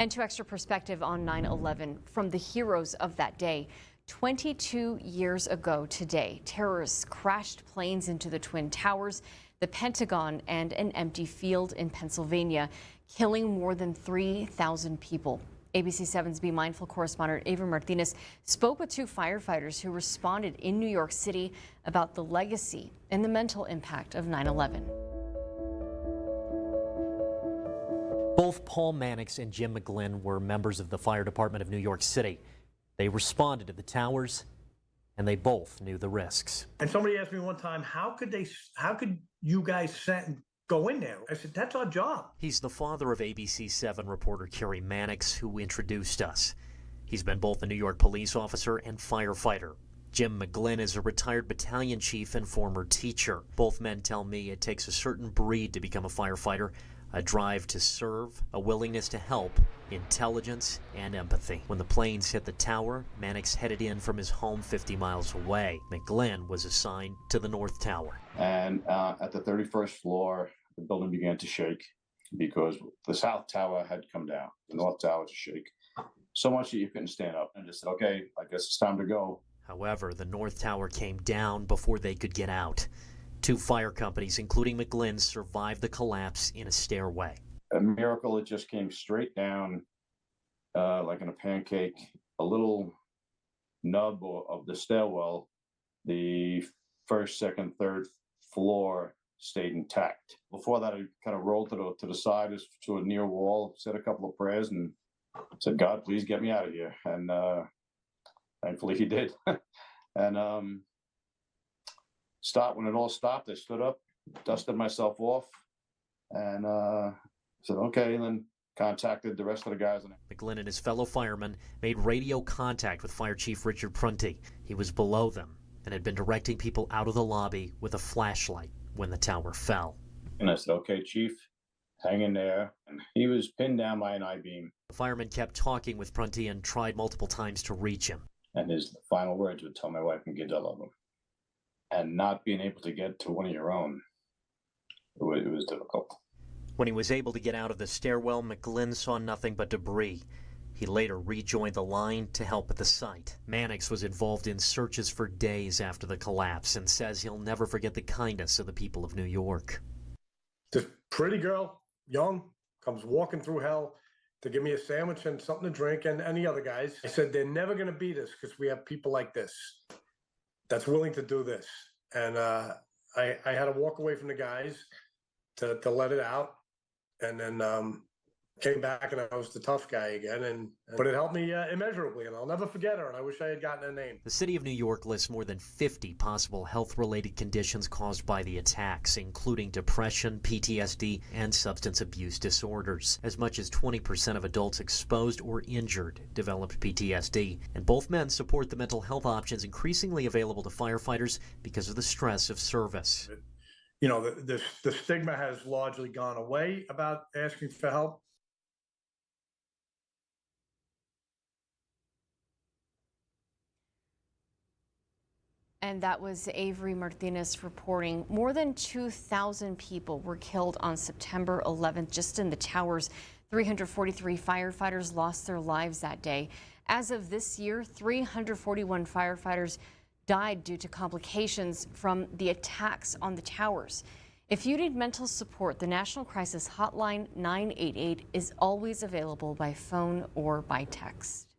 And to extra perspective on 9/11 from the heroes of that day. 22 years ago today, terrorists crashed planes into the Twin Towers, the Pentagon, and an empty field in Pennsylvania, killing more than 3,000 people. ABC 7's Be Mindful correspondent Avery Martinez spoke with two firefighters who responded in New York City about the legacy and the mental impact of 9/11. Both Paul Mannix and Jim McGlynn were members of the fire department of New York City. They responded to the towers, and they both knew the risks. And somebody asked me one time, how could you guys go in there? I said, that's our job. He's the father of ABC 7 reporter Kerry Mannix, who introduced us. He's been both a New York police officer and firefighter. Jim McGlynn is a retired battalion chief and former teacher. Both men tell me it takes a certain breed to become a firefighter, a drive to serve, a willingness to help, intelligence, and empathy. When the planes hit the tower, Mannix headed in from his home 50 miles away. McGlynn was assigned to the North Tower. And at the 31st floor, the building began to shake because the South Tower had come down. The North Tower to shake so much that you couldn't stand up. And just said, okay, I guess it's time to go. However, the North Tower came down before they could get out. Two fire companies, including McGlynn, survived the collapse in a stairway. A miracle, it just came straight down like in a pancake. A little nub of the stairwell, the first, second, third floor stayed intact. Before that, I kind of rolled to the side to a near wall, said a couple of prayers, and said, God, please get me out of here. And thankfully he did. And when it all stopped, I stood up, dusted myself off, and said, okay, and then contacted the rest of the guys. McGlynn and his fellow firemen made radio contact with Fire Chief Richard Prunty. He was below them and had been directing people out of the lobby with a flashlight when the tower fell. And I said, okay, Chief, hang in there. And he was pinned down by an I-beam. The fireman kept talking with Prunty and tried multiple times to reach him. And his final words would tell my wife and kids I love them. And not being able to get to one of your own, it was difficult. When he was able to get out of the stairwell, McGlynn saw nothing but debris. He later rejoined the line to help at the site. Mannix was involved in searches for days after the collapse and says he'll never forget the kindness of the people of New York. This pretty girl, young, comes walking through hell to give me a sandwich and something to drink, and the other guys. I said, they're never going to beat us because we have people like this that's willing to do this. And I had to walk away from the guys to let it out. And then came back and I was the tough guy again. But it helped me immeasurably, and I'll never forget her. And I wish I had gotten her name. The city of New York lists more than 50 possible health-related conditions caused by the attacks, including depression, PTSD, and substance abuse disorders. As much as 20% of adults exposed or injured developed PTSD. And both men support the mental health options increasingly available to firefighters because of the stress of service. You know, the stigma has largely gone away about asking for help. And that was Avery Martinez reporting. More than 2,000 people were killed on September 11th just in the towers. 343 firefighters lost their lives that day. As of this year, 341 firefighters died due to complications from the attacks on the towers. If you need mental support, the National Crisis Hotline 988 is always available by phone or by text.